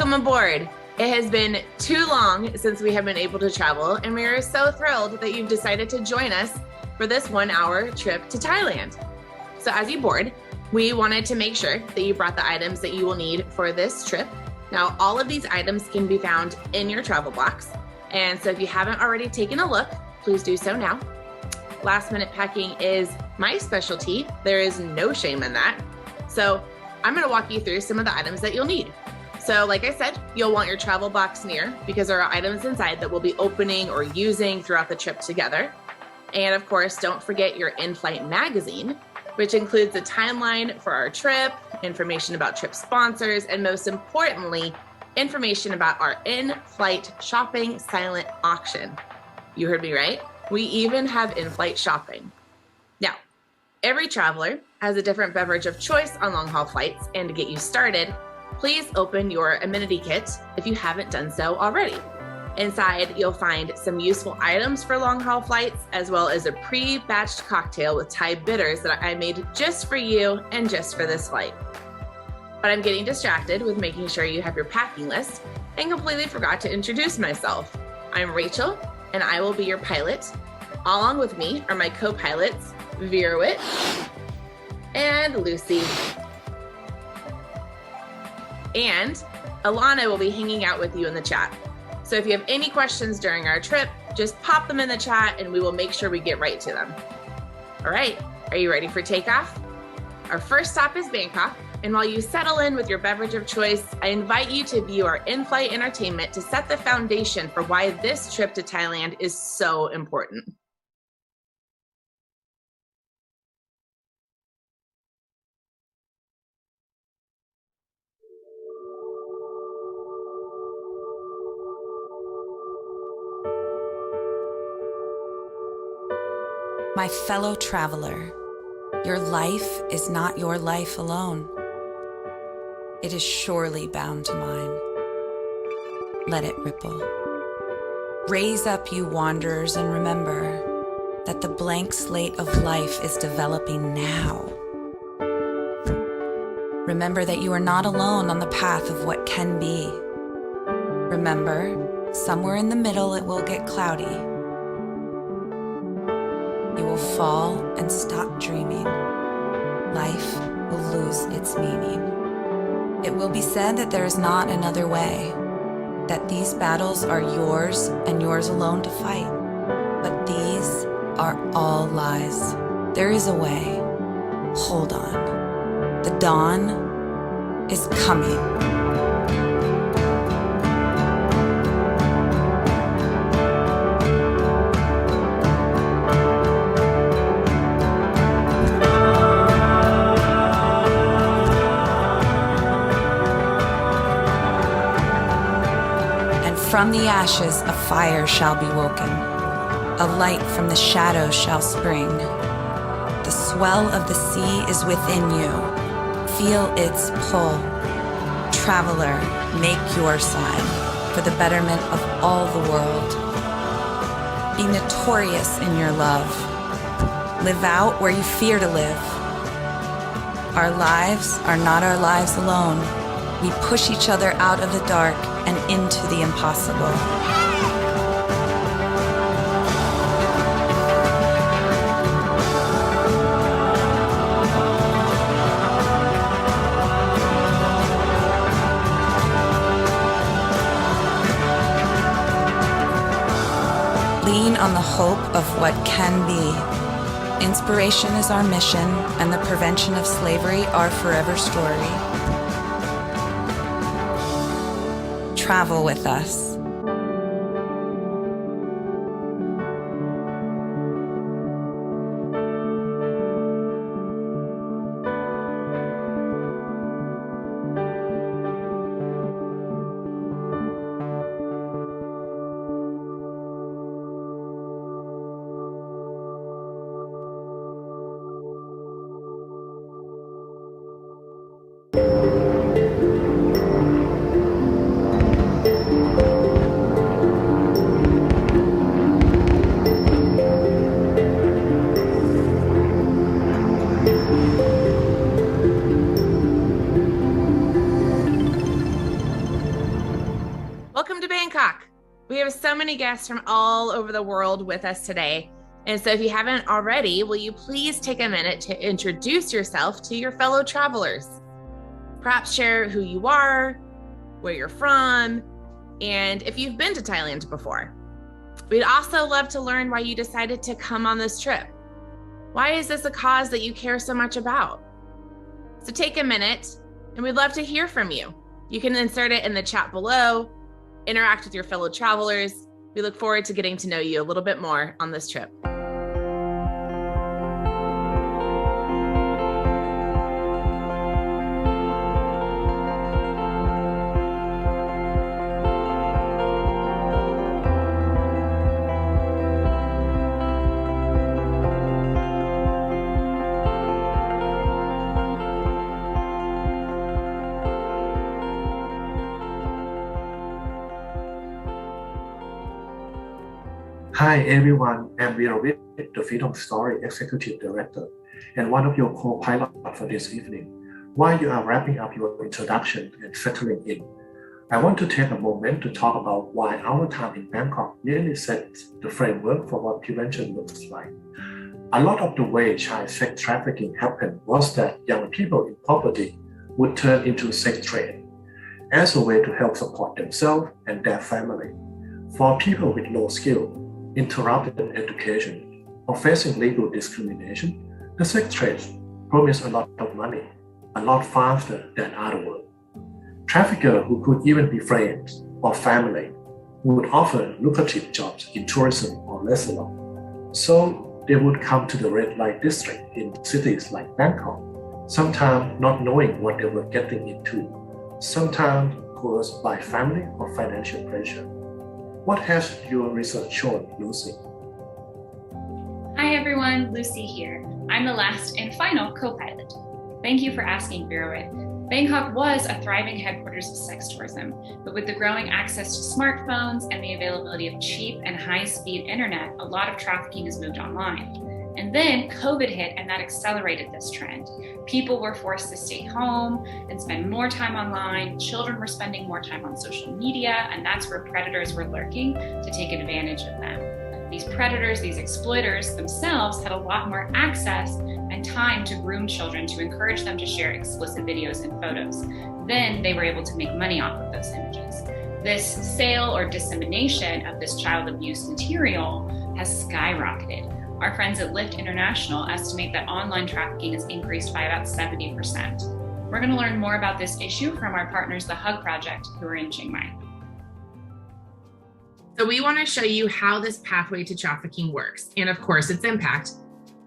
Welcome aboard. It has been too long since we have been able to travel, and we are so thrilled that you've decided to join us for this 1-hour trip to Thailand. So as you board, we wanted to make sure that you brought the items that you will need for this trip. Now, all of these items can be found in your travel box. And so if you haven't already taken a look, please do so now. Last minute packing is my specialty. There is no shame in that. So I'm going to walk you through some of the items that you'll need. So like I said, you'll want your travel box near because there are items inside that we'll be opening or using throughout the trip together. And of course, don't forget your in-flight magazine, which includes a timeline for our trip, information about trip sponsors, and most importantly, information about our in-flight shopping silent auction. You heard me right? We even have in-flight shopping. Now, every traveler has a different beverage of choice on long-haul flights, and to get you started, please open your amenity kit if you haven't done so already. Inside, you'll find some useful items for long-haul flights, as well as a pre-batched cocktail with Thai bitters that I made just for you and just for this flight. But I'm getting distracted with making sure you have your packing list and completely forgot to introduce myself. I'm Rachel, and I will be your pilot. Along with me are my co-pilots, Veerwit and Lucy. And Alana will be hanging out with you in the chat. So if you have any questions during our trip, just pop them in the chat and we will make sure we get right to them. All right, are you ready for takeoff? Our first stop is Bangkok. And while you settle in with your beverage of choice, I invite you to view our in-flight entertainment to set the foundation for why this trip to Thailand is so important. My fellow traveler, your life is not your life alone. It is surely bound to mine. Let it ripple. Raise up, you wanderers, and remember that the blank slate of life is developing now. Remember that you are not alone on the path of what can be. Remember, somewhere in the middle it will get cloudy. You will fall and stop dreaming. Life will lose its meaning. It will be said that there is not another way, that these battles are yours and yours alone to fight. But these are all lies. There is a way. Hold on. The dawn is coming. From the ashes a fire shall be woken, a light from the shadows shall spring. The swell of the sea is within you, feel its pull. Traveler, make your sign for the betterment of all the world. Be notorious in your love, live out where you fear to live. Our lives are not our lives alone. We push each other out of the dark and into the impossible. Lean on the hope of what can be. Inspiration is our mission, and the prevention of slavery our forever story. Travel with us. have so many guests from all over the world with us today. And so if you haven't already, will you please take a minute to introduce yourself to your fellow travelers? Perhaps share who you are, where you're from, and if you've been to Thailand before. We'd also love to learn why you decided to come on this trip. Why is this a cause that you care so much about? So take a minute, and we'd love to hear from you. You can insert it in the chat below, interact with your fellow travelers. We look forward to getting to know you a little bit more on this trip. Hi everyone, I'm Viravit, the Freedom Story Executive Director and one of your co-pilots for this evening. While you are wrapping up your introduction and settling in, I want to take a moment to talk about why our time in Bangkok really sets the framework for what prevention looks like. A lot of the way child sex trafficking happened was that young people in poverty would turn into sex trade as a way to help support themselves and their family. For people with low skill, interrupted education, or facing legal discrimination, the sex trade promised a lot of money, a lot faster than other work. Traffickers who could even be friends or family would offer lucrative jobs in tourism or restaurant. So they would come to the red light district in cities like Bangkok, sometimes not knowing what they were getting into, sometimes coerced by family or financial pressure. What has your research shown, Lucy? Hi everyone, Lucy here. I'm the last and final co-pilot. Thank you for asking, Viravit. Bangkok was a thriving headquarters of sex tourism, but with the growing access to smartphones and the availability of cheap and high-speed internet, a lot of trafficking has moved online. And then COVID hit and that accelerated this trend. People were forced to stay home and spend more time online. Children were spending more time on social media, and that's where predators were lurking to take advantage of them. These predators, these exploiters themselves had a lot more access and time to groom children to encourage them to share explicit videos and photos. Then they were able to make money off of those images. This sale or dissemination of this child abuse material has skyrocketed. Our friends at Lyft International estimate that online trafficking has increased by about 70%. We're going to learn more about this issue from our partners, the Hug Project, who are in Chiang Mai. So we want to show you how this pathway to trafficking works, and of course its impact,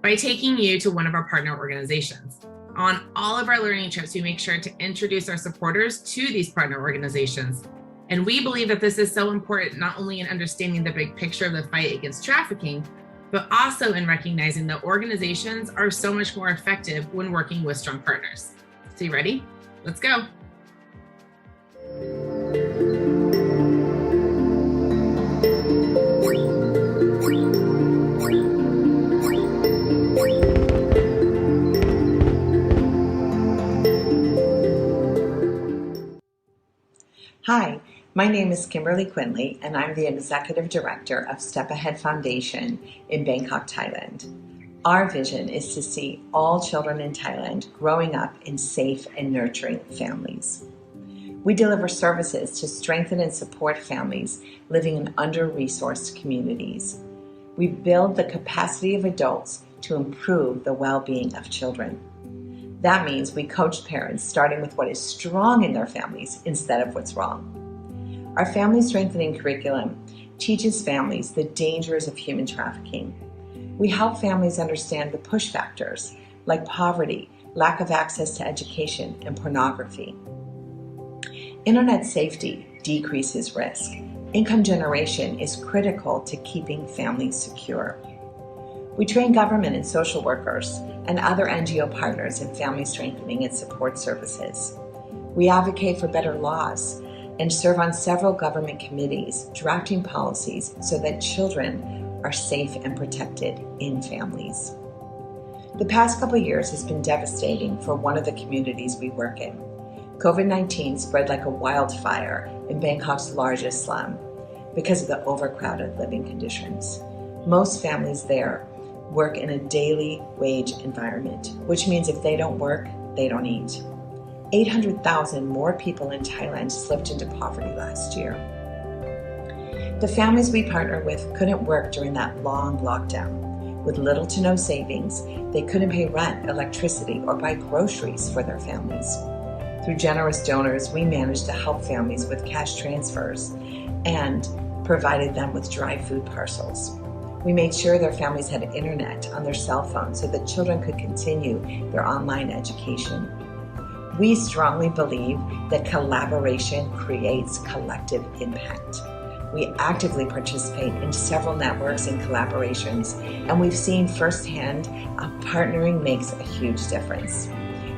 by taking you to one of our partner organizations. On all of our learning trips, we make sure to introduce our supporters to these partner organizations. And we believe that this is so important, not only in understanding the big picture of the fight against trafficking, but also in recognizing that organizations are so much more effective when working with strong partners. So you ready? Let's go. Hi, my name is Kimberly Quinley, and I'm the Executive Director of Step Ahead Foundation in Bangkok, Thailand. Our vision is to see all children in Thailand growing up in safe and nurturing families. We deliver services to strengthen and support families living in under-resourced communities. We build the capacity of adults to improve the well-being of children. That means we coach parents starting with what is strong in their families instead of what's wrong. Our family strengthening curriculum teaches families the dangers of human trafficking. We help families understand the push factors like poverty, lack of access to education, and pornography. Internet safety decreases risk. Income generation is critical to keeping families secure. We train government and social workers and other NGO partners in family strengthening and support services. We advocate for better laws and serve on several government committees, drafting policies so that children are safe and protected in families. The past couple of years has been devastating for one of the communities we work in. COVID-19 spread like a wildfire in Bangkok's largest slum. because of the overcrowded living conditions. Most families there work in a daily wage environment, which means if they don't work, they don't eat. 800,000 more people in Thailand slipped into poverty last year. The families we partnered with couldn't work during that long lockdown. With little to no savings, they couldn't pay rent, electricity, or buy groceries for their families. Through generous donors, we managed to help families with cash transfers and provided them with dry food parcels. We made sure their families had internet on their cell phones so that children could continue their online education. We strongly believe that collaboration creates collective impact. We actively participate in several networks and collaborations, and we've seen firsthand how partnering makes a huge difference.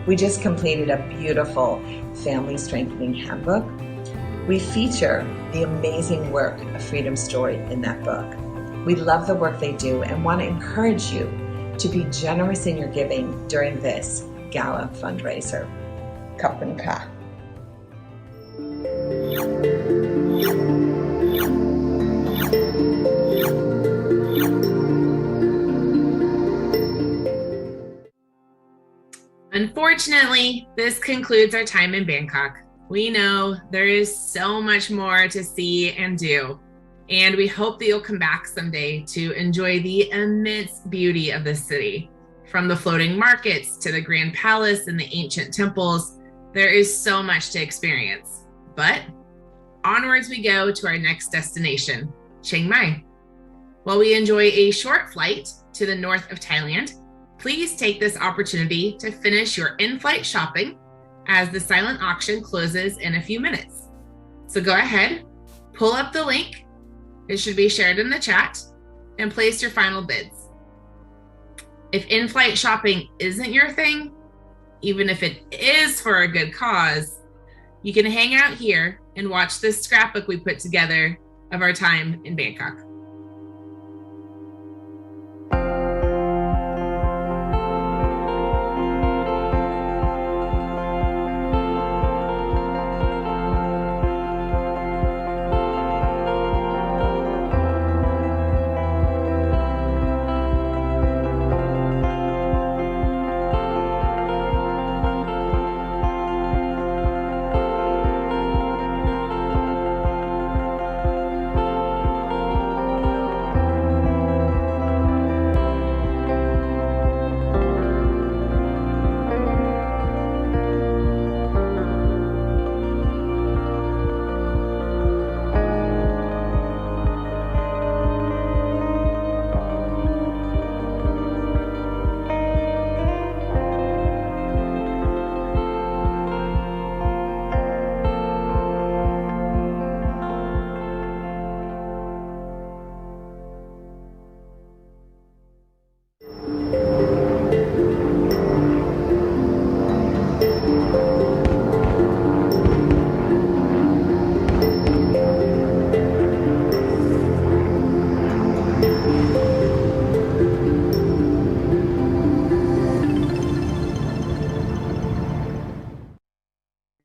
We just completed a beautiful family strengthening handbook. We feature the amazing work of Freedom Story in that book. We love the work they do and want to encourage you to be generous in your giving during this Gala fundraiser. Kapun ka. Unfortunately, this concludes our time in Bangkok. We know there is so much more to see and do, and we hope that you'll come back someday to enjoy the immense beauty of this city. From the floating markets to the grand palace and the ancient temples, there is so much to experience. But onwards we go to our next destination, Chiang Mai. While we enjoy a short flight to the north of Thailand, please take this opportunity to finish your in-flight shopping as the silent auction closes in a few minutes. So go ahead, pull up the link. It should be shared in the chat, and place your final bids. If in-flight shopping isn't your thing, even if it is for a good cause, you can hang out here and watch this scrapbook we put together of our time in Bangkok.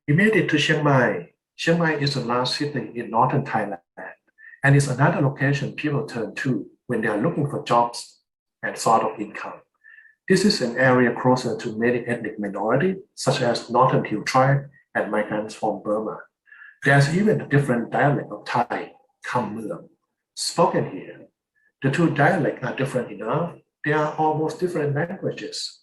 We made it to Chiang Mai. Chiang Mai is the last city in northern Thailand and is another location people turn to when they are looking for jobs and sort of income. This is an area closer to many ethnic minorities, such as Northern Hill tribe and migrants from Burma. There's even a different dialect of Thai, Kham Mueang, spoken here. The two dialects are different enough. They are almost different languages.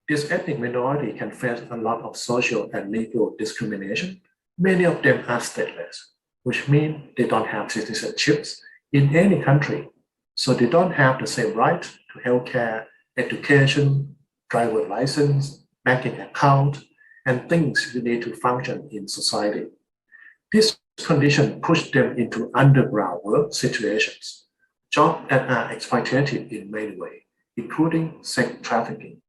This ethnic minority can face a lot of social and legal discrimination. Many of them are stateless, which means they don't have citizenships in any country. So they don't have the same right to healthcare, education, driver license, banking account, and things you need to function in society. This condition pushed them into underground work situations, jobs that are exploitative in many ways, including sex trafficking.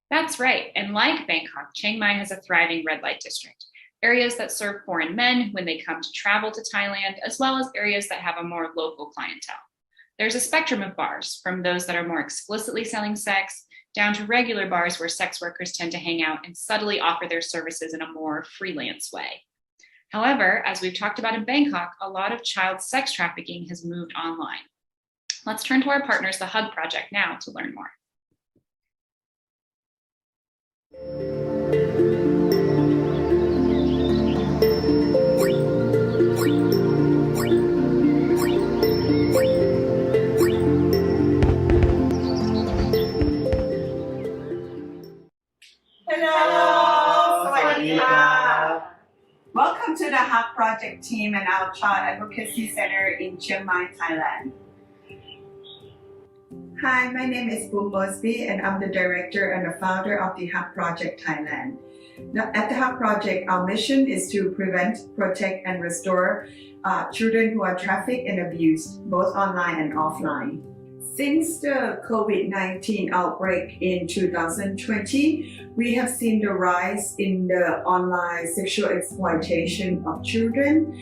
That's right. And like Bangkok, Chiang Mai has a thriving red light district, areas that serve foreign men when they come to travel to Thailand, as well as areas that have a more local clientele. There's a spectrum of bars, from those that are more explicitly selling sex, down to regular bars where sex workers tend to hang out and subtly offer their services in a more freelance way. However, as we've talked about in Bangkok, a lot of child sex trafficking has moved online. Let's turn to our partners, the Hug Project, now to learn more. Hello, สวัสดีค่ะ Welcome to the Hub Project team and our Child Advocacy Center in Chiang Mai, Thailand. Hi, my name is Boom Bosby and I'm the director and the founder of the Hub Project Thailand. Now, at the Hub Project, our mission is to prevent, protect, and restore children who are trafficked and abused, both online and offline. Since the COVID-19 outbreak in 2020, we have seen the rise in the online sexual exploitation of children.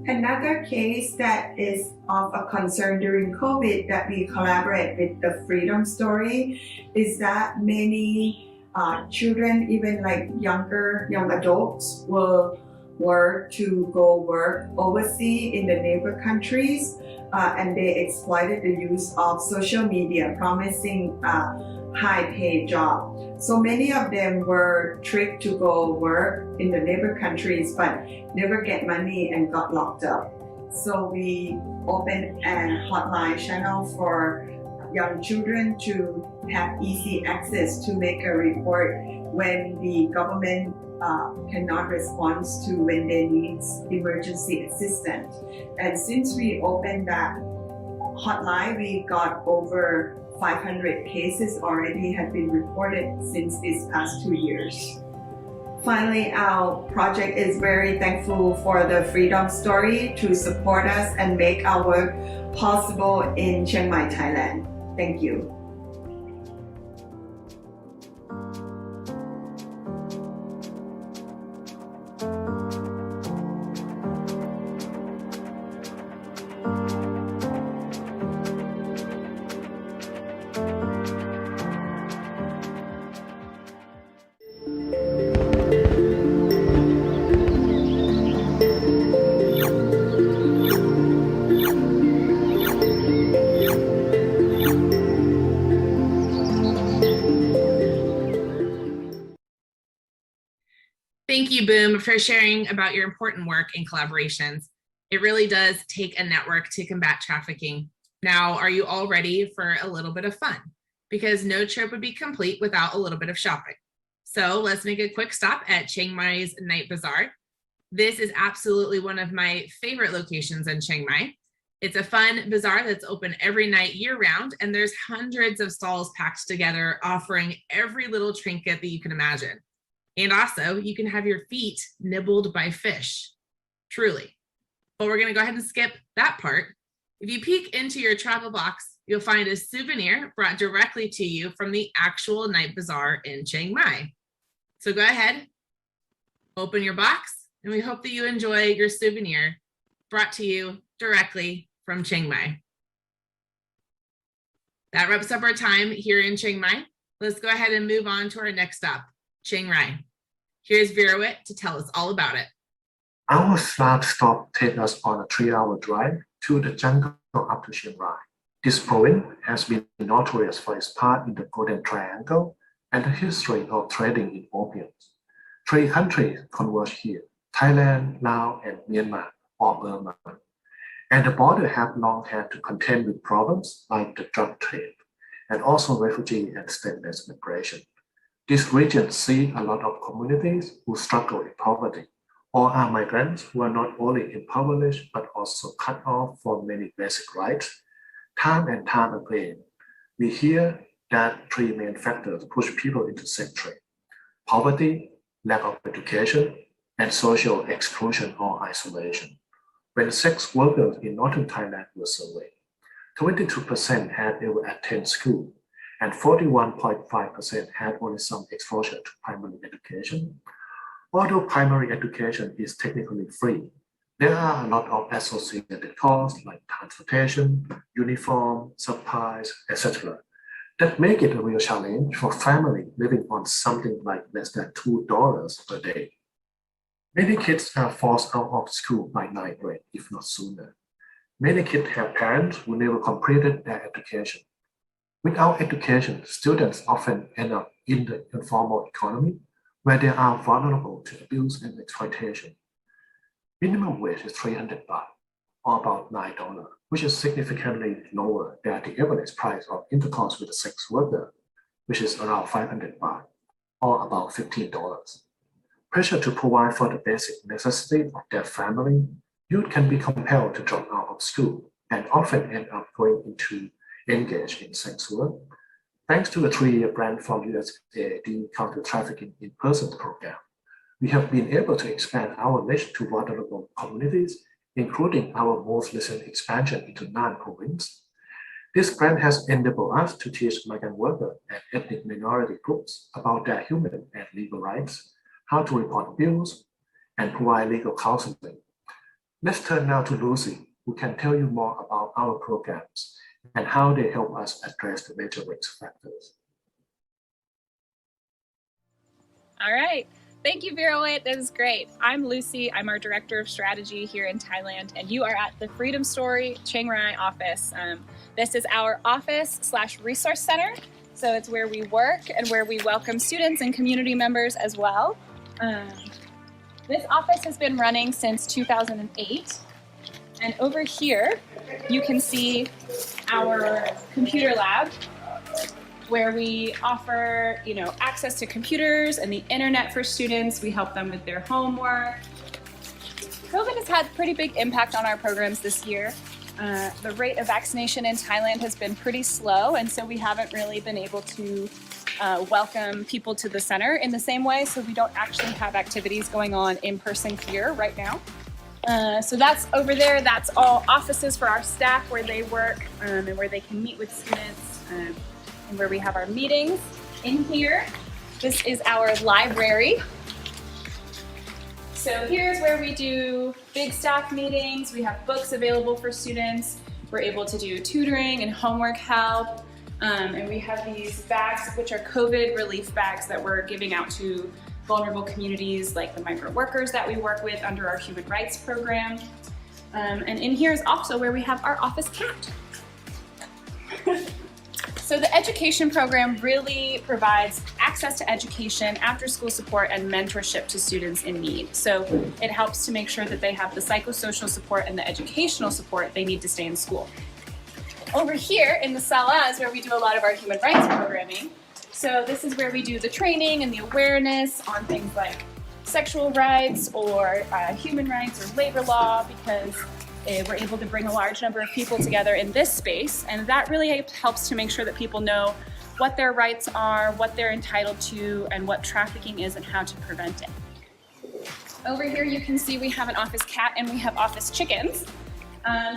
Another case that is of a concern during COVID that we collaborate with the Freedom Story is that many children, even like young adults, were to go work overseas in the neighbor countries, and they exploited the use of social media, promising a high-paid job. So many of them were tricked to go work in the neighbor countries, but never get money and got locked up. So we opened a hotline channel for young children to have easy access to make a report when the government cannot respond to when they need emergency assistance. And since we opened that hotline, we got over 500 cases already have been reported since these past 2 years. Finally, our project is very thankful for the Freedom Story to support us and make our work possible in Chiang Mai, Thailand. Thank you. Thank you, Boom, for sharing about your important work and collaborations. It really does take a network to combat trafficking. Now, are you all ready for a little bit of fun? Because no trip would be complete without a little bit of shopping. So let's make a quick stop at Chiang Mai's Night Bazaar. This is absolutely one of my favorite locations in Chiang Mai. It's a fun bazaar that's open every night year-round, and there's hundreds of stalls packed together offering every little trinket that you can imagine. And also, you can have your feet nibbled by fish, truly. But we're gonna go ahead and skip that part. If you peek into your travel box, you'll find a souvenir brought directly to you from the actual night bazaar in Chiang Mai. So go ahead, open your box, and we hope that you enjoy your souvenir brought to you directly from Chiang Mai. That wraps up our time here in Chiang Mai. Let's go ahead and move on to our next stop, Chiang Rai. Here's Virawit to tell us all about it. Our last stop takes us on a 3-hour drive to the jungle up to Chiang Rai. This province has been notorious for its part in the Golden Triangle and the history of trading in opium. 3 countries converge here, Thailand, Laos, and Myanmar, or Burma. And the border have long had to contend with problems like the drug trade, and also refugee and stateless migration. This region sees a lot of communities who struggle in poverty, or are migrants who are not only impoverished but also cut off from many basic rights. Time and time again, we hear that 3 main factors push people into sex trade: poverty, lack of education, and social exclusion or isolation. When sex workers in northern Thailand were surveyed, 22% had ever attended school, and 41.5% had only some exposure to primary education. Although primary education is technically free, there are a lot of associated costs like transportation, uniform, supplies, etc. that make it a real challenge for families living on something like less than $2 per day. Many kids are forced out of school by ninth grade, if not sooner. Many kids have parents who never completed their education. Without education, students often end up in the informal economy, where they are vulnerable to abuse and exploitation. Minimum wage is 300 baht, or about $9, which is significantly lower than the average price of intercourse with a sex worker, which is around 500 baht, or about $15. Pressure to provide for the basic necessities of their family, youth can be compelled to drop out of school and often end up going into engage in sex work. Thanks to a 3-year grant from USAID Counter Trafficking in Persons program, we have been able to expand our reach to vulnerable communities, including our most recent expansion into Nan province. This grant has enabled us to teach migrant workers and ethnic minority groups about their human and legal rights, how to report abuse, and provide legal counseling. Let's turn now to Lucy, who can tell you more about our programs and how they help us address the major risk factors. All right. Thank you, Virawit. That is great. I'm Lucy. I'm our Director of Strategy here in Thailand, and you are at the Freedom Story Chiang Rai office. This is our office/resource center. So it's where we work and where we welcome students and community members as well. This office has been running since 2008. And over here, you can see our computer lab, where we offer, access to computers and the internet for students. We help them with their homework. COVID has had pretty big impact on our programs this year. The rate of vaccination in Thailand has been pretty slow, and so we haven't really been able to welcome people to the center in the same way, so we don't actually have activities going on in person here right now. So that's over there. That's all offices for our staff where they work and where they can meet with students and where we have our meetings. In here, this is our library. So here's where we do big staff meetings. We have books available for students. We're able to do tutoring and homework help. And we have these bags, which are COVID relief bags that we're giving out to vulnerable communities like the migrant workers that we work with under our human rights program. And in here is also where we have our office cat. So the education program really provides access to education, after-school support, and mentorship to students in need. So it helps to make sure that they have the psychosocial support and the educational support they need to stay in school. Over here in the Sala is where we do a lot of our human rights programming. So this is where we do the training and the awareness on things like sexual rights or human rights or labor law, because we're able to bring a large number of people together in this space. And that really helps to make sure that people know what their rights are, what they're entitled to, and what trafficking is and how to prevent it. Over here you can see we have an office cat and we have office chickens.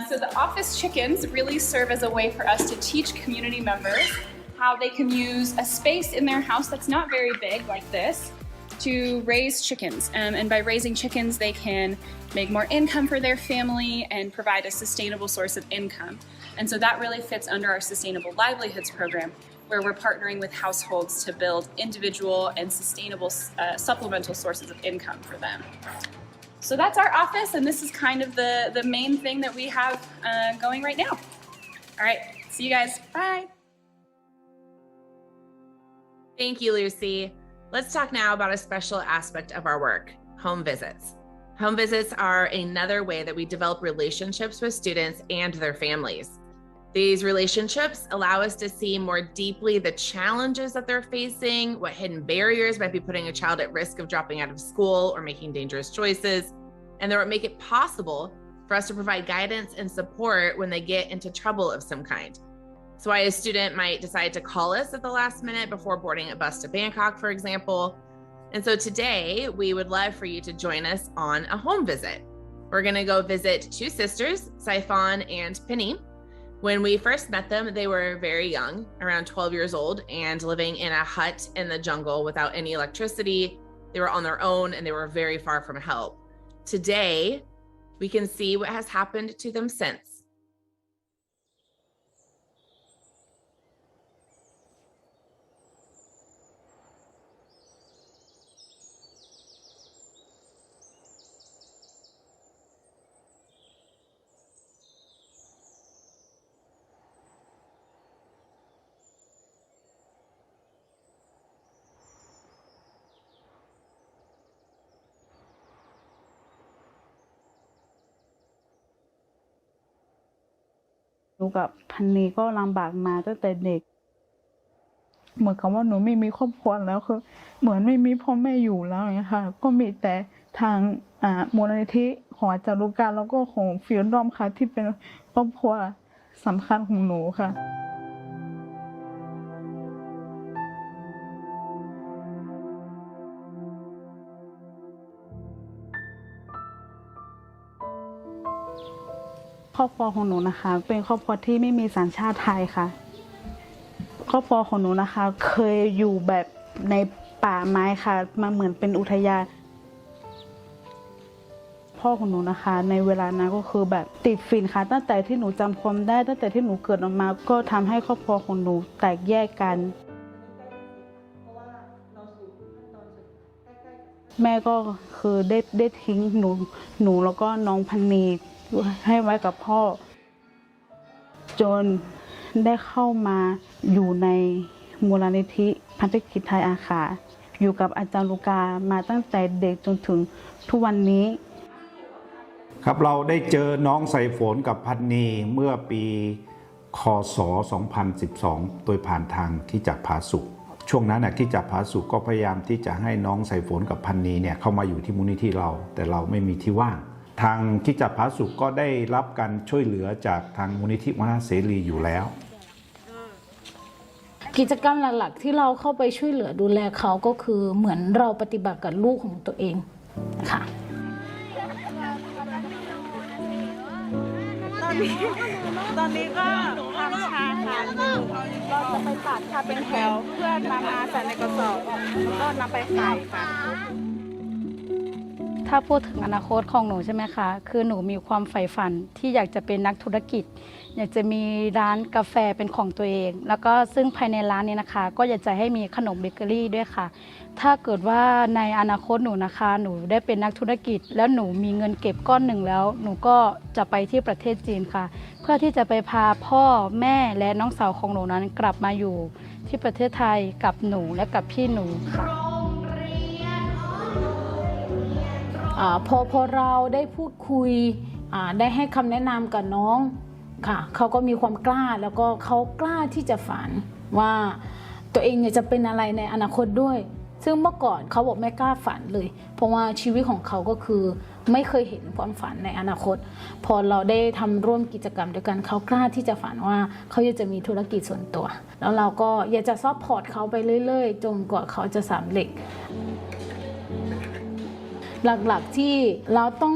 So the office chickens really serve as a way for us to teach community members how they can use a space in their house that's not very big like this to raise chickens. And by raising chickens, they can make more income for their family and provide a sustainable source of income. And so that really fits under our Sustainable Livelihoods program, where we're partnering with households to build individual and sustainable supplemental sources of income for them. So that's our office, and this is kind of the main thing that we have going right now. All right, see you guys, bye. Thank you, Lucy. Let's talk now about a special aspect of our work, home visits. Home visits are another way that we develop relationships with students and their families. These relationships allow us to see more deeply the challenges that they're facing, what hidden barriers might be putting a child at risk of dropping out of school or making dangerous choices, and that make it possible for us to provide guidance and support when they get into trouble of some kind. So why a student might decide to call us at the last minute before boarding a bus to Bangkok, for example. And so today we would love for you to join us on a home visit. We're gonna go visit two sisters, Saifan and Penny. When we first met them, they were very young, around 12 years old, and living in a hut in the jungle without any electricity. They were on their own and they were very far from help. Today, we can see what has happened to them since. หนูกับพันนีก็ลำบากมาตั้งแต่เด็กเหมือนกับว่าหนูไม่มีครอบครัวแล้วคือเหมือนไม่มีพ่อแม่อยู่แล้วอย่างเงี้ยค่ะก็มีแต่ทางมูลนิธิของอาจารย์ลูกาแล้วก็ของฟิลดอมค่ะที่เป็นครอบครัวสำคัญของหนูค่ะครอบครัวของหนูนะคะเป็นครอบครัวที่ไม่มีสัญชาติไทยค่ะครอบครัวของหนูนะคะเคยอยู่แบบในป่าไม้ค่ะมาเหมือนเป็นอุทยานพ่อของหนูนะคะในเวลานั้นก็คือแบบติดฝิ่นค่ะตั้งแต่ที่หนูจำความได้ตั้งแต่ที่หนูเกิดออกมาก็ทำให้ครอบครัวของหนูแตกแยกกันแม่ก็คือได้ทิ้งหนูแล้วก็น้องพันนีให้ไว้กับพ่อจนได้เข้ามาอยู่ในมูลนิธิพันธกิจไทยอาขาอยู่กับอาจารย์ลูกามาตั้งแต่เด็กจนถึงทุกวันนี้ครับเราได้เจอน้องสายฝนกับพันนีเมื่อปีคศ2012โดยผ่านทางที่จักรผาสุกช่วงนั้นที่จักรผาสุกก็พยายามที่จะให้น้องสายฝนกับพันนีเนี่ยเข้ามาอยู่ที่มูลนิธิเราแต่เราไม่มีที่ว่างทางที่จักรผาสุกก็ได้รับการช่วยเหลือจากทางมูลนิธิมหาเสรีอยู่แล้วกิจกรรมหลักๆที่เราเข้าไปช่วยเหลือดูแลเขาก็คือเหมือนเราปฏิบัติกับลูกของตัวเองค่ะตอนนี้ก็ทำชาค่ะเราจะไปตัดค่ะเป็นแถวเพื่อนำมาใส่ในกระสอบแล้วก็นำไปขายค่ะถ้าพูดถึงอนาคตของหนูใช่ไหมคะคือหนูมีความใฝ่ฝันที่อยากจะเป็นนักธุรกิจอยากจะมีร้านกาแฟเป็นของตัวเองแล้วก็ซึ่งภายในร้านนี้นะคะก็อยากจะให้มีขนมเบเกอรี่ด้วยค่ะถ้าเกิดว่าในอนาคตหนูนะคะหนูได้เป็นนักธุรกิจแล้วหนูมีเงินเก็บก้อนหนึ่งแล้วหนูก็จะไปที่ประเทศจีนค่ะเพื่อที่จะไปพาพ่อแม่และน้องสาวของหนูนั้นกลับมาอยู่ที่ประเทศไทยกับหนูและกับพี่หนูค่ะพอเราได้พูดคุยได้ให้คำแนะนำกับน้องค่ะเขาก็มีความกล้าแล้วก็เขากล้าที่จะฝันว่าตัวเองจะเป็นอะไรในอนาคตด้วยซึ่งเมื่อก่อนเขาบอกไม่กล้าฝันเลยเพราะว่าชีวิตของเขาก็คือไม่เคยเห็นความฝันในอนาคตพอเราได้ทำร่วมกิจกรรมด้วยกันเขากล้าที่จะฝันว่าเขาจะมีธุรกิจส่วนตัวแล้วเราก็อยากจะซัพพอร์ตเขาไปเรื่อยๆจนกว่าเขาจะสำเร็จหลักๆที่เราต้อง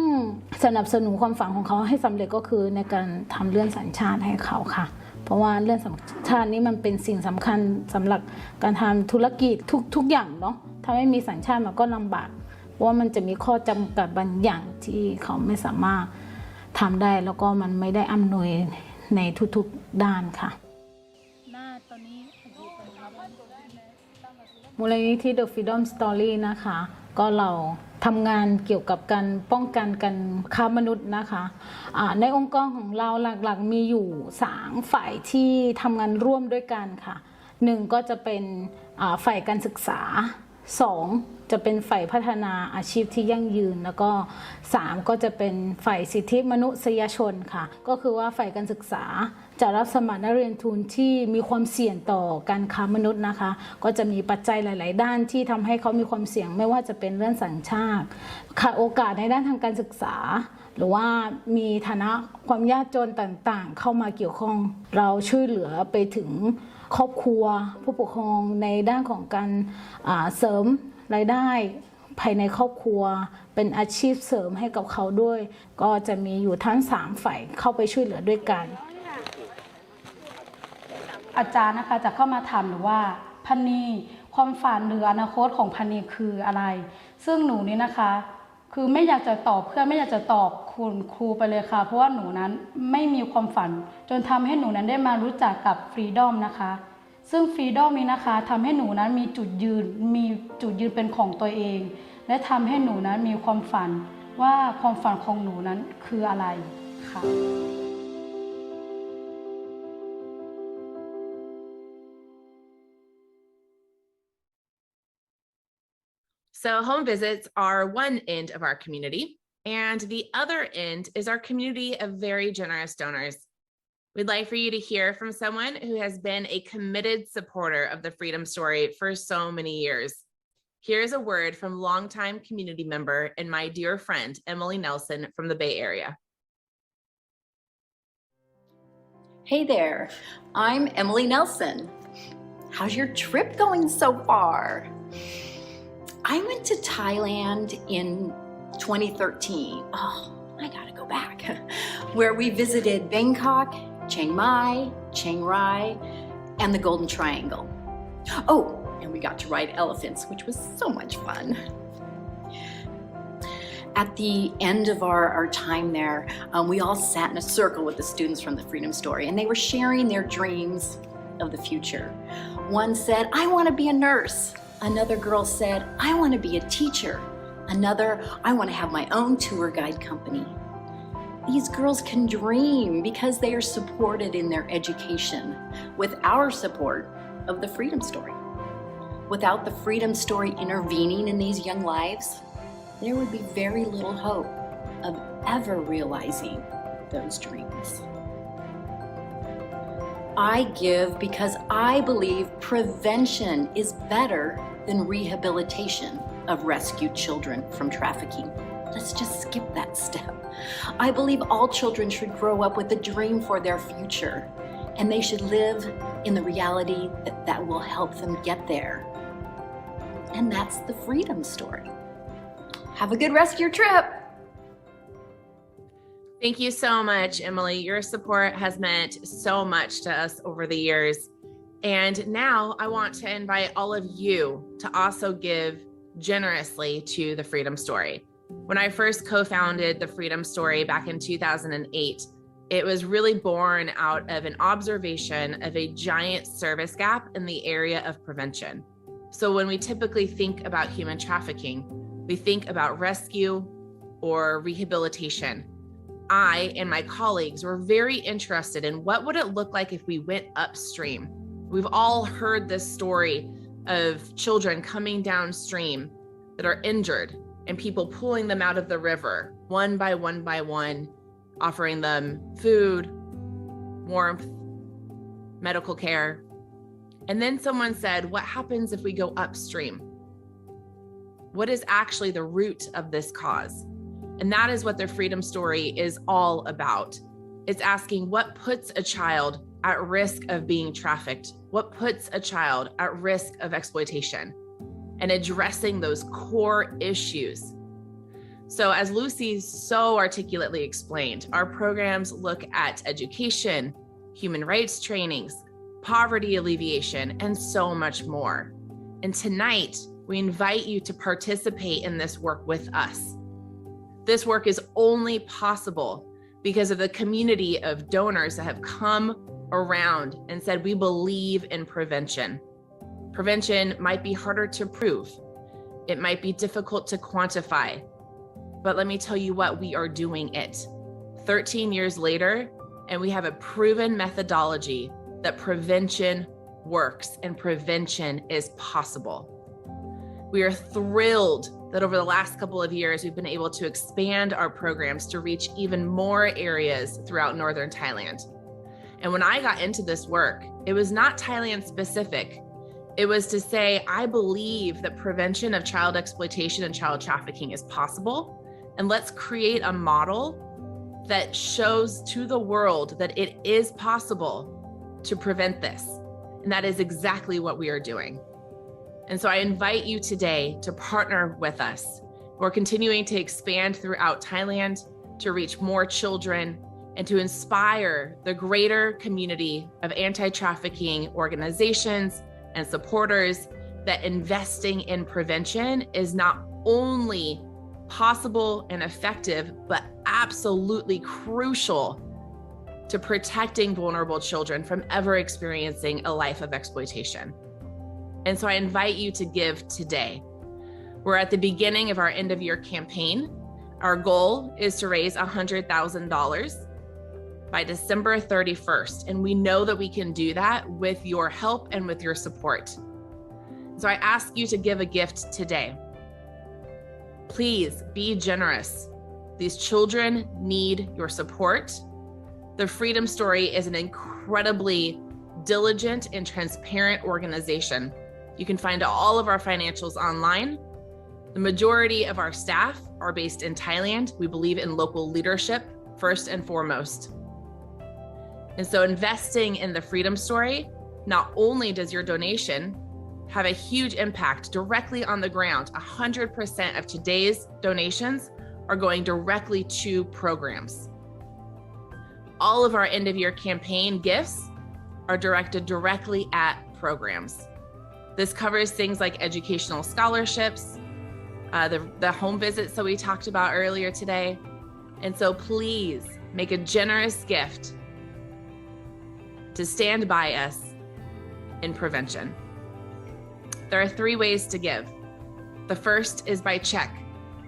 สนับสนุนความฝันของเขาให้สำเร็จก็คือในการทำเรื่องสัญชาติให้เขาค่ะเพราะว่าเรื่องสัญชาตินี้มันเป็นสิ่งสำคัญสำหรับการทำธุรกิจทุกอย่างเนาะถ้าไม่มีสัญชาติมันก็ลำบากเพราะว่ามันจะมีข้อจำกัดบางอย่างที่เขาไม่สามารถทำได้แล้วก็มันไม่ได้อำนวยในทุกๆด้านค่ะมูลนิธิ The Freedom Story นะคะก็เราทำงานเกี่ยวกับการป้องกันการค้ามนุษย์นะคะในองค์กรของเราหลักๆมีอยู่3ฝ่ายที่ทำงานร่วมด้วยกันค่ะ1ก็จะเป็นฝ่ายการศึกษา2จะเป็นฝ่ายพัฒนาอาชีพที่ยั่งยืนแล้วก็3ก็จะเป็นฝ่ายสิทธิมนุษยชนค่ะก็คือว่าฝ่ายการศึกษาจะรับสมัครนักเรียนทุนที่มีความเสี่ยงต่อการค้ามนุษย์นะคะก็จะมีปัจจัยหลายๆด้านที่ทำให้เขามีความเสี่ยงไม่ว่าจะเป็นเรื่องสัญชาติขาดโอกาสในด้านทางการศึกษาหรือว่ามีฐานะความยากจนต่างๆเข้ามาเกี่ยวข้องเราช่วยเหลือไปถึงครอบครัวผู้ปกครองในด้านของการเสริมรายได้ภายในครอบครัวเป็นอาชีพเสริมให้กับเขาด้วยก็จะมีอยู่ทั้ง3ฝ่ายเข้าไปช่วยเหลือด้วยกันอาจารย์นะคะจะเข้ามาถามหนูว่าพันนีความฝันหรืออนาคตของพันนีคืออะไรซึ่งหนูนี่นะคะคือไม่อยากจะตอบเพื่อนไม่อยากจะตอบคุณครูไปเลยค่ะเพราะว่าหนูนั้นไม่มีความฝันจนทำให้หนูนั้นได้มารู้จักกับฟรีดอมนะคะซึ่งฟรีดอมนี้นะคะทำให้หนูนั้นมีจุดยืนเป็นของตัวเองและทำให้หนูนั้นมีความฝันว่าความฝันของหนูนั้นคืออะไรค่ะ So home visits are one end of our community, and the other end is our community of very generous donors. We'd like for you to hear from someone who has been a committed supporter of the Freedom Story for so many years. Here's a word from longtime community member and my dear friend, Emily Nelson from the Bay Area. Hey there, I'm Emily Nelson. How's your trip going so far? I went to Thailand in 2013. Oh, I gotta go back. Where we visited Bangkok, Chiang Mai, Chiang Rai, and the Golden Triangle. Oh, and we got to ride elephants, which was so much fun. At the end of our time there, we all sat in a circle with the students from the Freedom Story, and they were sharing their dreams of the future. One said, I want to be a nurse. Another girl said, I want to be a teacher. Another, I want to have my own tour guide company. These girls can dream because they are supported in their education with our support of the Freedom Story. Without the Freedom Story intervening in these young lives, there would be very little hope of ever realizing those dreams. I give because I believe prevention is better than rehabilitation of rescued children from trafficking. Let's just skip that step. I believe all children should grow up with a dream for their future, and they should live in the reality that will help them get there. And that's the Freedom Story. Have a good rest of your trip. Thank you so much, Emily. Your support has meant so much to us over the years. And now I want to invite all of you to also give generously to the Freedom Story. When I first co-founded the Freedom Story back in 2008, it was really born out of an observation of a giant service gap in the area of prevention. So when we typically think about human trafficking, we think about rescue or rehabilitation. I and my colleagues were very interested in what would it look like if we went upstream. We've all heard this story of children coming downstream that are injured and people pulling them out of the river one by one, offering them food, warmth, medical care. And then someone said, what happens if we go upstream? What is actually the root of this cause? And that is what the Freedom Story is all about. It's asking what puts a child at risk of being trafficked? What puts a child at risk of exploitation? And addressing those core issues. So as Lucy so articulately explained, our programs look at education, human rights trainings, poverty alleviation, and so much more. And tonight, we invite you to participate in this work with us. This work is only possible because of the community of donors that have come around and said, we believe in prevention. Prevention might be harder to prove. It might be difficult to quantify, but let me tell you what, we are doing it. 13 years later, and we have a proven methodology that prevention works and prevention is possible. We are thrilled that over the last couple of years, we've been able to expand our programs to reach even more areas throughout Northern Thailand. And when I got into this work, it was not Thailand specific. It was to say, I believe that prevention of child exploitation and child trafficking is possible. And let's create a model that shows to the world that it is possible to prevent this. And that is exactly what we are doing. And so I invite you today to partner with us. We're continuing to expand throughout Thailand to reach more children and to inspire the greater community of anti-trafficking organizations and supporters that investing in prevention is not only possible and effective, but absolutely crucial to protecting vulnerable children from ever experiencing a life of exploitation. And so I invite you to give today. We're at the beginning of our end of year campaign. Our goal is to raise $100,000 by December 31st. And we know that we can do that with your help and with your support. So I ask you to give a gift today. Please be generous. These children need your support. The Freedom Story is an incredibly diligent and transparent organization. You can find all of our financials online. The majority of our staff are based in Thailand. We believe in local leadership first and foremost. And so investing in the Freedom Story, not only does your donation have a huge impact directly on the ground, 100% of today's donations are going directly to programs. All of our end of year campaign gifts are directed directly at programs. This covers things like educational scholarships, the home visits that we talked about earlier today. And so please make a generous gift to stand by us in prevention. There are 3 ways to give. The first is by check.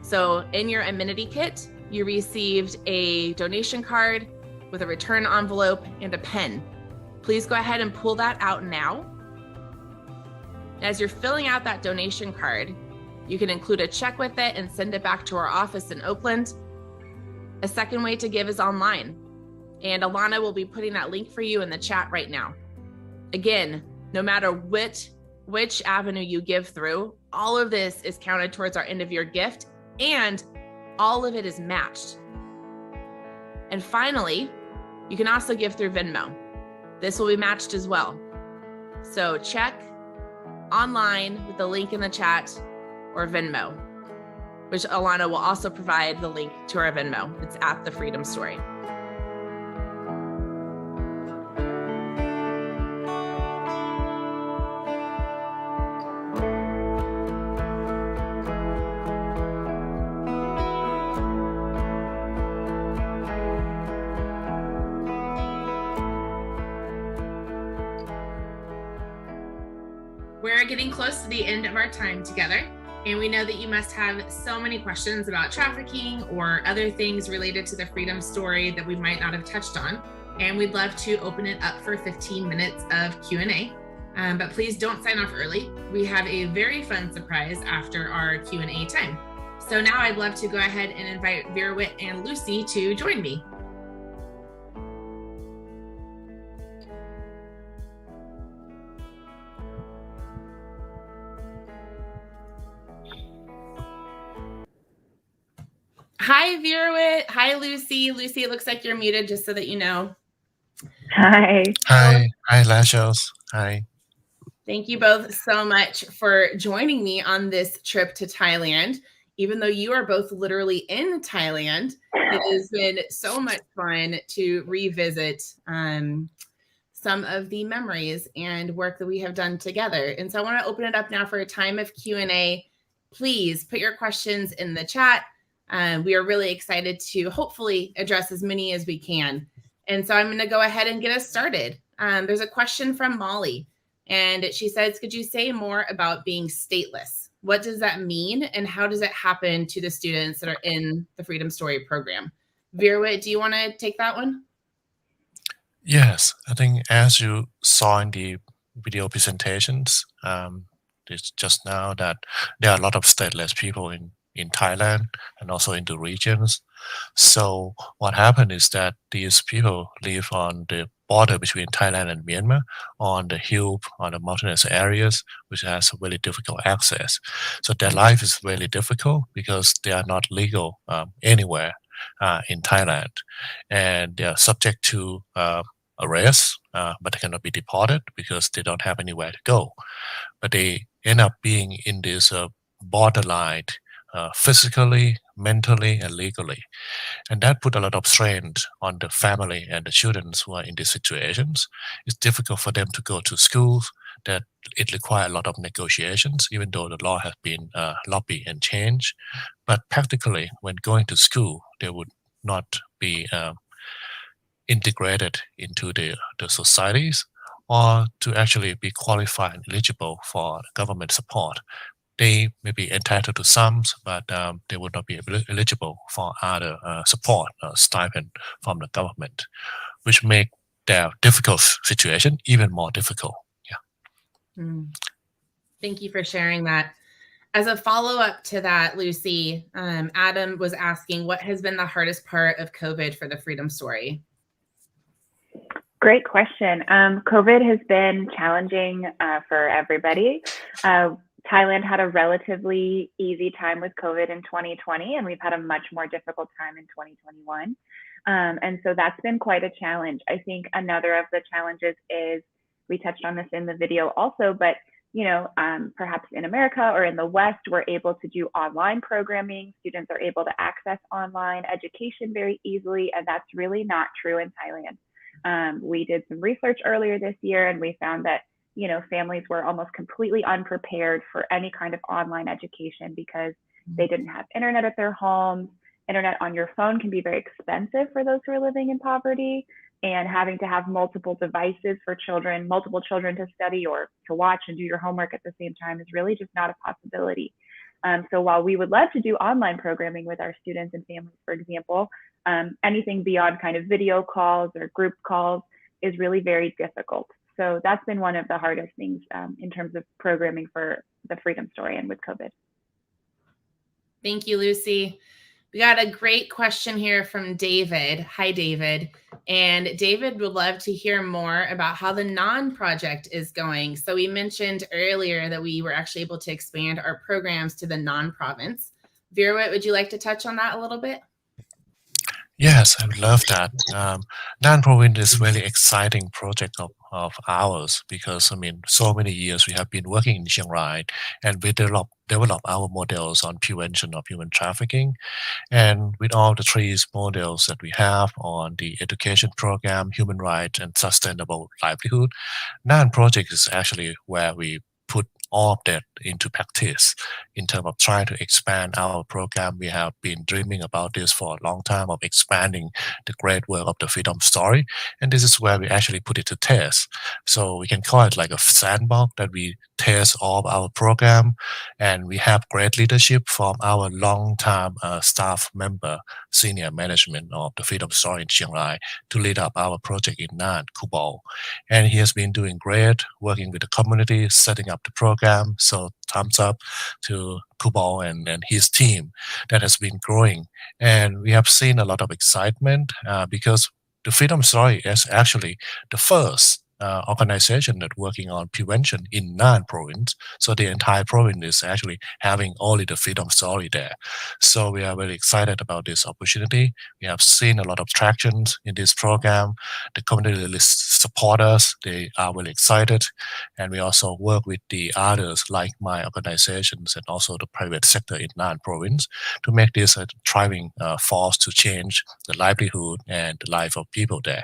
So in your amenity kit, you received a donation card with a return envelope and a pen. Please go ahead and pull that out now. As you're filling out that donation card, you can include a check with it and send it back to our office in Oakland. A second way to give is online. And Alana will be putting that link for you in the chat right now. Again, no matter which avenue you give through, all of this is counted towards our end of year gift, and all of it is matched. And finally, you can also give through Venmo. This will be matched as well. So check online with the link in the chat, or Venmo, which Alana will also provide the link to our Venmo. It's at the Freedom Story. We're getting close to the end of our time together, and we know that you must have so many questions about trafficking or other things related to the Freedom Story that we might not have touched on, and we'd love to open it up for 15 minutes of Q&A. But please don't sign off early. We have a very fun surprise after our Q&A time. So now I'd love to go ahead and invite Vera Witt and Lucy to join me. Hi, Vera Witt. Hi, Lucy. Lucy, it looks like you're muted, just so that you know. Hi. Hi, Lashos. Hi. Thank you both so much for joining me on this trip to Thailand. Even though you are both literally in Thailand, it has been so much fun to revisit some of the memories and work that we have done together. And so I want to open it up now for a time of Q&A. Please put your questions in the chat. We are really excited to hopefully address as many as we can. And so I'm going to go ahead and get us started. There's a question from Molly, and she says, could you say more about being stateless? What does that mean, and how does it happen to the students that are in the Freedom Story program? Vera Witt, do you want to take that one? Yes, I think as you saw in the video presentations, it's just now that there are a lot of stateless people in Thailand and also in the regions. So what happened is that these people live on the border between Thailand and Myanmar, on the hill, on the mountainous areas, which has really difficult access. So their life is really difficult because they are not legal anywhere in Thailand, and they are subject to arrest, but they cannot be deported because they don't have anywhere to go. But they end up being in this borderline physically, mentally, and legally. And that put a lot of strain on the family and the children who are in these situations. It's difficult for them to go to schools, that it requires a lot of negotiations, even though the law has been lobbied and changed. But practically, when going to school, they would not be integrated into the societies, or to actually be qualified and eligible for government support. They may be entitled to some, but they would not be eligible for other support or stipend from the government, which make their difficult situation even more difficult. Yeah. Thank you for sharing that. As a follow-up to that, Lucy, Adam was asking, what has been the hardest part of COVID for the Freedom Story? Great question. COVID has been challenging for everybody. Thailand had a relatively easy time with COVID in 2020, and we've had a much more difficult time in 2021. And so that's been quite a challenge. I think another of the challenges is, we touched on this in the video also, but perhaps in America or in the West, we're able to do online programming. Students are able to access online education very easily, and that's really not true in Thailand. We did some research earlier this year, and we found that families were almost completely unprepared for any kind of online education because they didn't have internet at their homes. Internet on your phone can be very expensive for those who are living in poverty, and having to have multiple devices for children, multiple children to study or to watch and do your homework at the same time is really just not a possibility. So while we would love to do online programming with our students and families, for example, anything beyond kind of video calls or group calls is really very difficult. So that's been one of the hardest things in terms of programming for the Freedom Story and with COVID. Thank you, Lucy. We got a great question here from David. Hi, David. And David would love to hear more about how the non-project is going. So we mentioned earlier that we were actually able to expand our programs to the non-province. Virawit, would you like to touch on that a little bit? Yes, I would love that. Non-province is really exciting project of ours because, so many years we have been working in Chiang Rai, and we develop our models on prevention of human trafficking. And with all the three models that we have on the education program, human rights, and sustainable livelihood, non-project is actually where we put all of that into practice in terms of trying to expand our program. We have been dreaming about this for a long time, of expanding the great work of the Freedom Story. And this is where we actually put it to test. So we can call it like a sandbox that we test all of our program. And we have great leadership from our long-time staff member, senior management of the Freedom Story in Chiang Rai to lead up our project in Nan, Kubal. And he has been doing great, working with the community, setting up the program. So thumbs up to Kubal and his team that has been growing. And we have seen a lot of excitement because the Freedom Story is actually the first organization that working on prevention in Nan province. So the entire province is actually having only the Freedom Story there. So we are very excited about this opportunity. We have seen a lot of tractions in this program. The community support us. They are very excited. And we also work with the others like my organizations and also the private sector in Nan province to make this a thriving force to change the livelihood and the life of people there.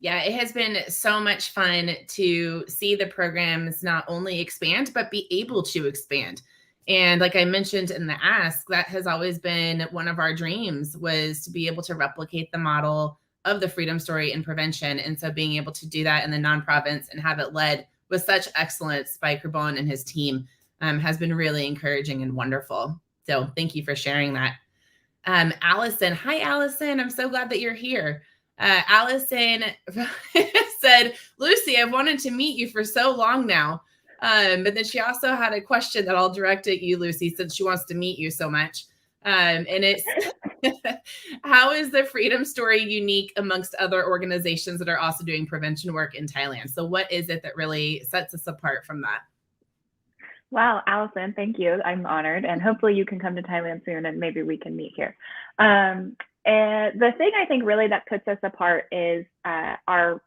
Yeah, it has been so much fun to see the programs not only expand, but be able to expand. And like I mentioned in the ask, that has always been one of our dreams, was to be able to replicate the model of the Freedom Story in prevention. And so being able to do that in the non-province and have it led with such excellence by Krabon and his team has been really encouraging and wonderful. So thank you for sharing that. Allison, hi, Allison. I'm so glad that you're here. Allison said, Lucy, I've wanted to meet you for so long now. But then she also had a question that I'll direct at you, Lucy, since she wants to meet you so much. And it's, how is the Freedom Story unique amongst other organizations that are also doing prevention work in Thailand? So what is it that really sets us apart from that? Wow, Allison, thank you. I'm honored. And hopefully you can come to Thailand soon and maybe we can meet here. And the thing I think really that puts us apart is our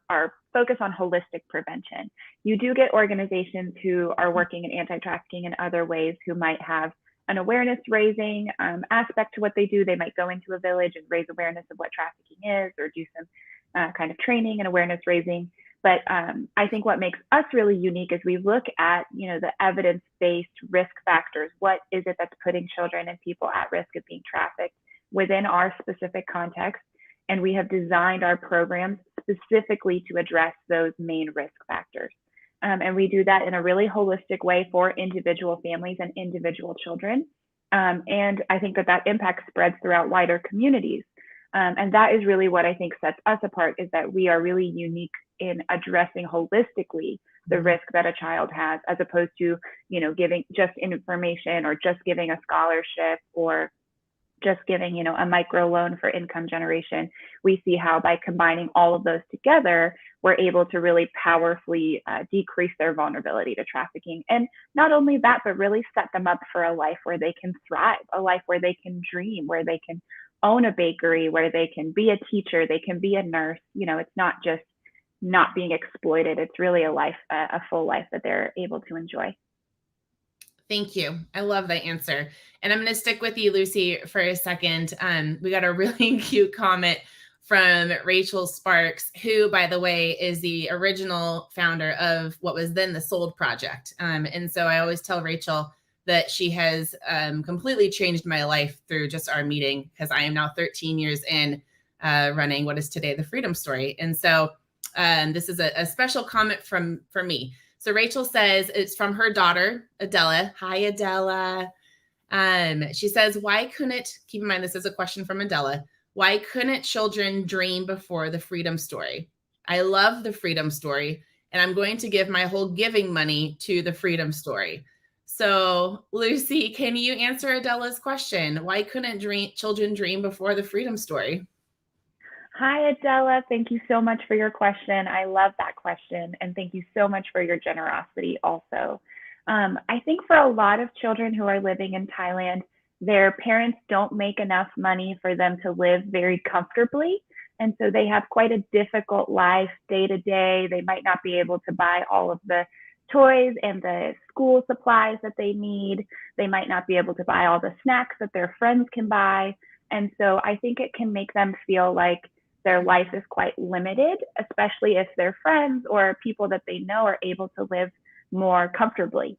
focus on holistic prevention. You do get organizations who are working in anti-trafficking in other ways who might have an awareness raising aspect to what they do. They might go into a village and raise awareness of what trafficking is, or do some kind of training and awareness raising. But I think what makes us really unique is we look at, the evidence-based risk factors. What is it that's putting children and people at risk of being trafficked within our specific context? And we have designed our programs specifically to address those main risk factors. And we do that in a really holistic way for individual families and individual children. And I think that impact spreads throughout wider communities. And that is really what I think sets us apart, is that we are really unique in addressing holistically the risk that a child has, as opposed to, giving just information or just giving a scholarship or just giving, a micro loan for income generation. We see how by combining all of those together, we're able to really powerfully decrease their vulnerability to trafficking. And not only that, but really set them up for a life where they can thrive, a life where they can dream, where they can own a bakery, where they can be a teacher, they can be a nurse. It's not just not being exploited. It's really a full life that they're able to enjoy. Thank you. I love that answer. And I'm going to stick with you, Lucy, for a second. We got a really cute comment from Rachel Sparks, who, by the way, is the original founder of what was then the Sold Project. And so I always tell Rachel that she has completely changed my life through just our meeting, because I am now 13 years in running what is today the Freedom Story. And so this is a special comment for me. So Rachel says it's from her daughter, Adela. Hi, Adela. She says, why couldn't, keep in mind, this is a question from Adela. Why couldn't children dream before the Freedom Story? I love the Freedom Story, and I'm going to give my whole giving money to the Freedom Story. So Lucy, can you answer Adela's question? Why couldn't children dream before the Freedom Story? Hi, Adela. Thank you so much for your question. I love that question. And thank you so much for your generosity also. I think for a lot of children who are living in Thailand, their parents don't make enough money for them to live very comfortably. And so they have quite a difficult life day to day. They might not be able to buy all of the toys and the school supplies that they need. They might not be able to buy all the snacks that their friends can buy. And so I think it can make them feel like their life is quite limited, especially if their friends or people that they know are able to live more comfortably.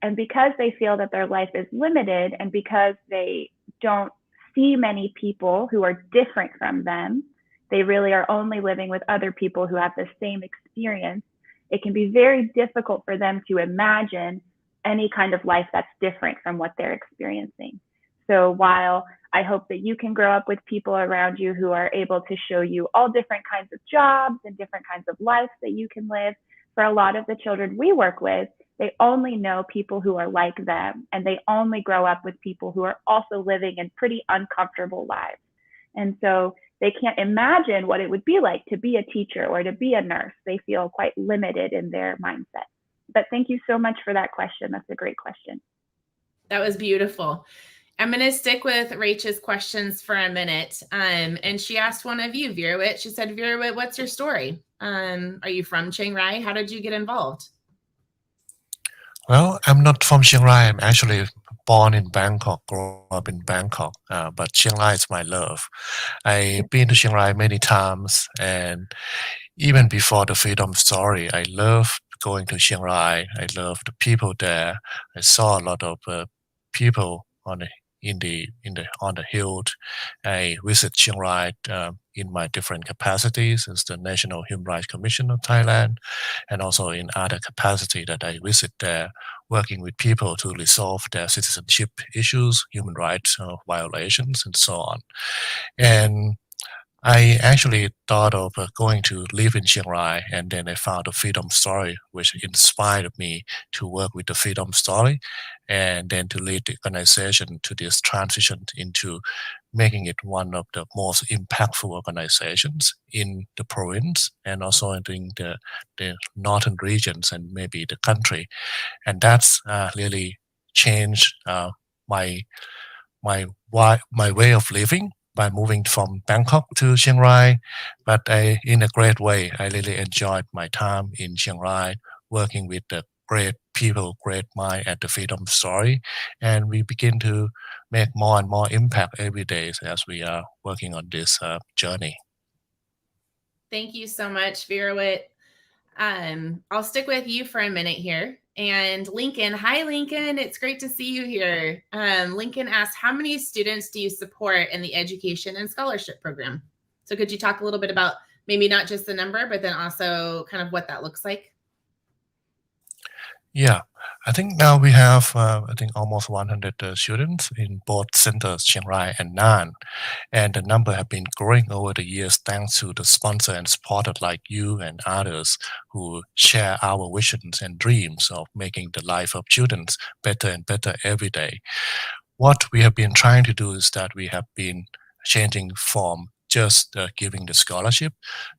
And because they feel that their life is limited, and because they don't see many people who are different from them, they really are only living with other people who have the same experience. It can be very difficult for them to imagine any kind of life that's different from what they're experiencing. So while I hope that you can grow up with people around you who are able to show you all different kinds of jobs and different kinds of lives that you can live, for a lot of the children we work with, they only know people who are like them, and they only grow up with people who are also living in pretty uncomfortable lives. And so they can't imagine what it would be like to be a teacher or to be a nurse. They feel quite limited in their mindset. But thank you so much for that question. That's a great question. That was beautiful. I'm going to stick with Rachel's questions for a minute. And she asked one of you, Virawit. She said, Virawit, what's your story? Are you from Chiang Rai? How did you get involved? Well, I'm not from Chiang Rai. I'm actually born in Bangkok, grew up in Bangkok, but Chiang Rai is my love. I've been to Chiang Rai many times, and even before the Freedom Story, I love going to Chiang Rai. I love the people there. I saw a lot of people on the hill. I visit Chiang Rai in my different capacities as the National Human Rights Commission of Thailand, and also in other capacity that I visit there, working with people to resolve their citizenship issues, human rights violations, and so on. And I actually thought of going to live in Chiang Rai, and then I found the Freedom Story, which inspired me to work with the Freedom Story, and then to lead the organization to this transition into making it one of the most impactful organizations in the province, and also in the northern regions and maybe the country. And that's really changed my way of living by moving from Bangkok to Chiang Rai. But in a great way, I really enjoyed my time in Chiang Rai, working with the great people, great mind at the Freedom Story. And we begin to make more and more impact every day as we are working on this journey. Thank you so much, Virawit. I'll stick with you for a minute here. And Lincoln, hi Lincoln, it's great to see you here. Lincoln asked, how many students do you support in the education and scholarship program? So could you talk a little bit about maybe not just the number, but then also kind of what that looks like? Yeah, I think now we have, almost 100 students in both centers, Chiang Rai and Nan. And the number have been growing over the years thanks to the sponsor and supporter like you and others who share our visions and dreams of making the life of students better and better every day. what we have been trying to do is that we have been changing from just giving the scholarship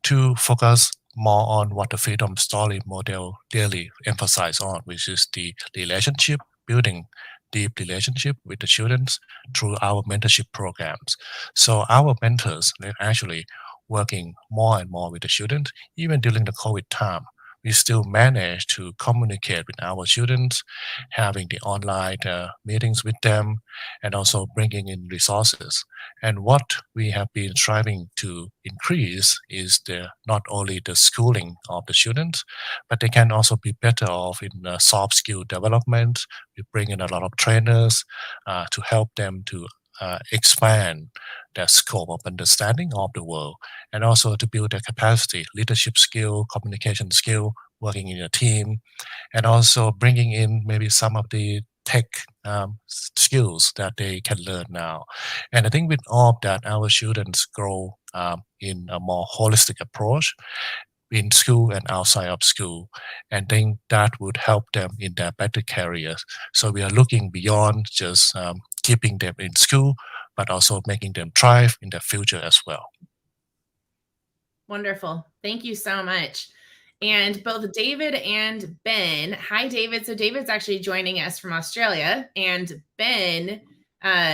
to focus more on what the Freedom Story model really emphasize on, which is the relationship, building deep relationship with the students through our mentorship programs. So our mentors, they're actually working more and more with the students, even during the COVID time. We still manage to communicate with our students, having the online meetings with them, and also bringing in resources. And what we have been striving to increase is not only the schooling of the students, but they can also be better off in soft skill development. We bring in a lot of trainers to help them to expand their scope of understanding of the world, and also to build their capacity, leadership skill, communication skill, working in a team, and also bringing in maybe some of the tech skills that they can learn now. And I think with all of that, our students grow in a more holistic approach in school and outside of school, and think that would help them in their better careers. So we are looking beyond just keeping them in school, but also making them thrive in their future as well. Wonderful. Thank you so much. And both David and Ben, hi David. So David's actually joining us from Australia, and Ben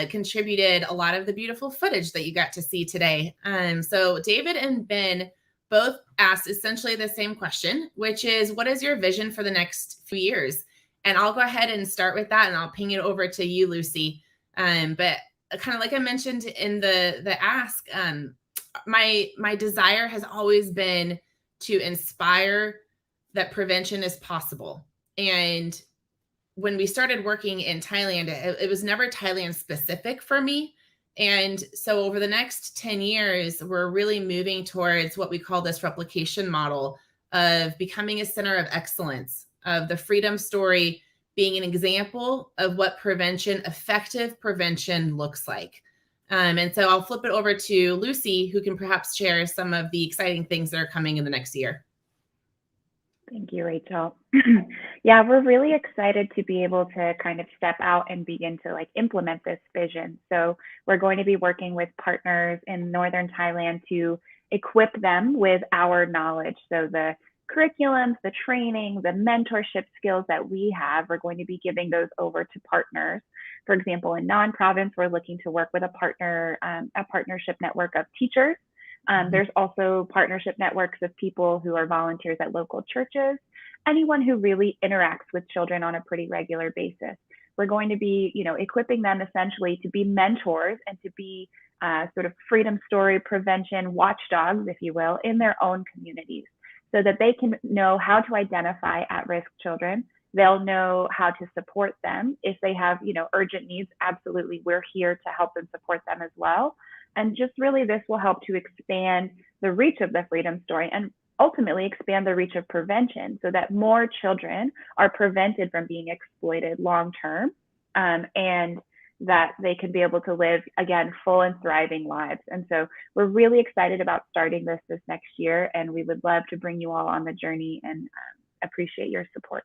contributed a lot of the beautiful footage that you got to see today. So David and Ben both asked essentially the same question, which is, what is your vision for the next few years? And I'll go ahead and start with that, and I'll ping it over to you, Lucy. But kind of like I mentioned in the ask, my desire has always been to inspire that prevention is possible. And when we started working in Thailand, it was never Thailand specific for me. And so over the next 10 years, we're really moving towards what we call this replication model of becoming a center of excellence, of the Freedom Story being an example of what prevention, effective prevention, looks like. And so I'll flip it over to Lucy, who can perhaps share some of the exciting things that are coming in the next year. Thank you, Rachel. Yeah, we're really excited to be able to kind of step out and begin to implement this vision. So we're going to be working with partners in Northern Thailand to equip them with our knowledge. So the curriculums, the training, the mentorship skills that we have, we're going to be giving those over to partners. For example, in non-province, we're looking to work with a partnership network of teachers. There's also partnership networks of people who are volunteers at local churches, anyone who really interacts with children on a pretty regular basis. We're going to be, equipping them essentially to be mentors and to be sort of Freedom Story prevention watchdogs, if you will, in their own communities, so that they can know how to identify at-risk children. They'll know how to support them. If they have, urgent needs, absolutely, we're here to help and support them as well. And just really, this will help to expand the reach of the Freedom Story and ultimately expand the reach of prevention, so that more children are prevented from being exploited long-term, and that they can be able to live, again, full and thriving lives. And so we're really excited about starting this next year, and we would love to bring you all on the journey and appreciate your support.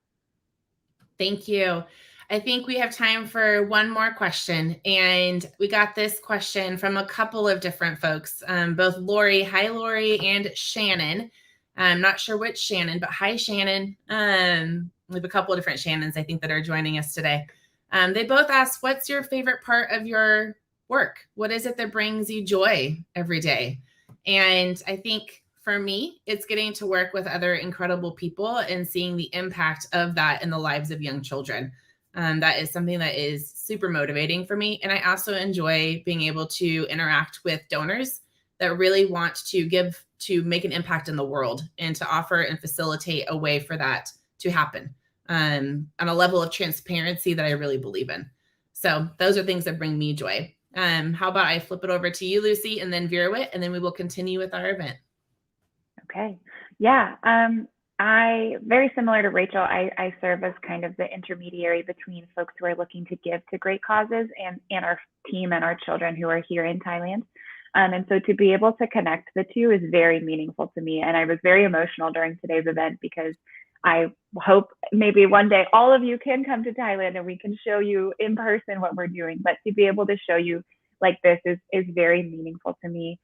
Thank you. I think we have time for one more question. And we got this question from a couple of different folks, both Lori, hi Lori, and Shannon. I'm not sure which Shannon, but hi Shannon. We have a couple of different Shannons, I think, that are joining us today. They both asked, what's your favorite part of your work? What is it that brings you joy every day? And I think for me, it's getting to work with other incredible people and seeing the impact of that in the lives of young children. That is something that is super motivating for me. And I also enjoy being able to interact with donors that really want to give, to make an impact in the world, and to offer and facilitate a way for that to happen on a level of transparency that I really believe in. So those are things that bring me joy. How about I flip it over to you, Lucy, and then Virawit, and then we will continue with our event. Okay. Yeah. I, very similar to Rachel, I serve as kind of the intermediary between folks who are looking to give to great causes and our team and our children who are here in Thailand. And so to be able to connect the two is very meaningful to me. And I was very emotional during today's event because I hope maybe one day all of you can come to Thailand and we can show you in person what we're doing. But to be able to show you like this is very meaningful to me.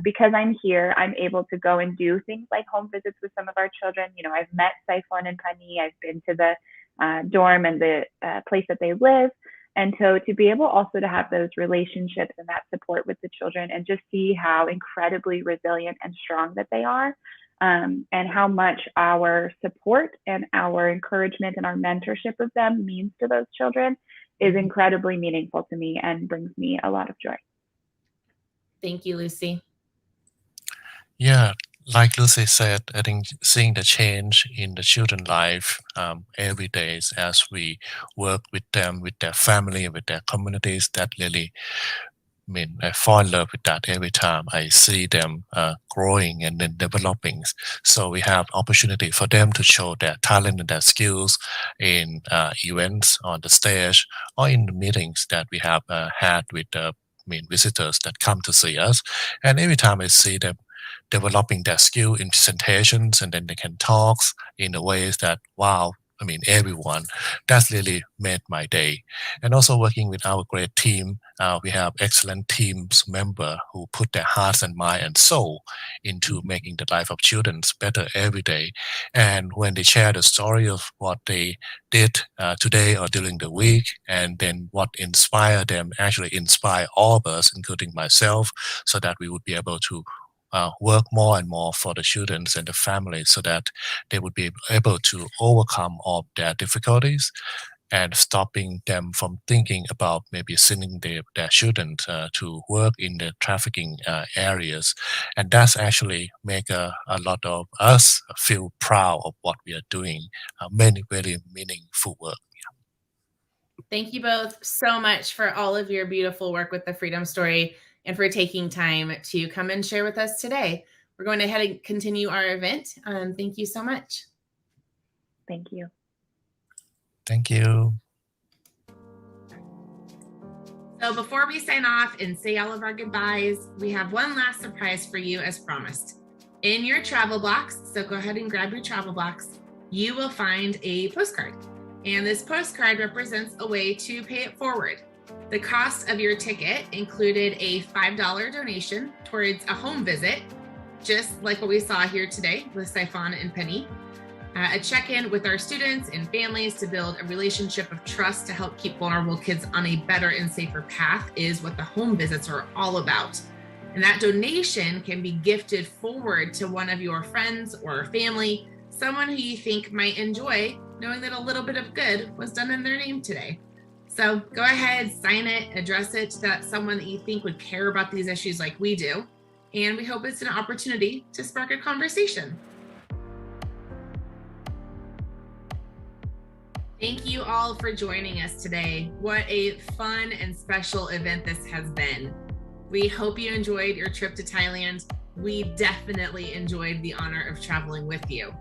Because I'm here, I'm able to go and do things like home visits with some of our children. You know, I've met Saifon and Pani. I've been to the dorm and the place that they live. And so to be able also to have those relationships and that support with the children and just see how incredibly resilient and strong that they are, and how much our support and our encouragement and our mentorship of them means to those children is incredibly meaningful to me and brings me a lot of joy. Thank you, Lucy. Yeah, like Lucy said, I think seeing the change in the children's life every day as we work with them, with their family, with their communities, that really, I mean, I fall in love with that every time I see them growing and then developing. So we have opportunity for them to show their talent and their skills in events on the stage or in the meetings that we have had with visitors that come to see us. And every time I see them developing their skill in presentations and then they can talk in the ways that, wow, I mean, everyone, that's really made my day. And also working with our great team, we have excellent teams member who put their hearts and mind and soul into making the life of children better every day. And when they share the story of what they did today or during the week, and then what inspired them, actually inspire all of us, including myself, so that we would be able to work more and more for the students and the families so that they would be able to overcome all their difficulties and stopping them from thinking about maybe sending their children to work in the trafficking areas. And that's actually make a lot of us feel proud of what we are doing, many very meaningful work. Thank you both so much for all of your beautiful work with the Freedom Story and for taking time to come and share with us today. We're going to head and continue our event. Thank you so much. Thank you. Thank you. So before we sign off and say all of our goodbyes, we have one last surprise for you as promised. In your travel box, so go ahead and grab your travel box, you will find a postcard. And this postcard represents a way to pay it forward. The cost of your ticket included a $5 donation towards a home visit, just like what we saw here today with Saifon and Penny. A check-in with our students and families to build a relationship of trust to help keep vulnerable kids on a better and safer path is what the home visits are all about. And that donation can be gifted forward to one of your friends or family, someone who you think might enjoy knowing that a little bit of good was done in their name today. So go ahead, sign it, address it to someone that you think would care about these issues like we do. And we hope it's an opportunity to spark a conversation. Thank you all for joining us today. What a fun and special event this has been. We hope you enjoyed your trip to Thailand. We definitely enjoyed the honor of traveling with you.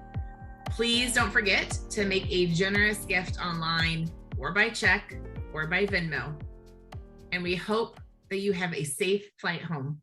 Please don't forget to make a generous gift online or by check or by Venmo. And we hope that you have a safe flight home.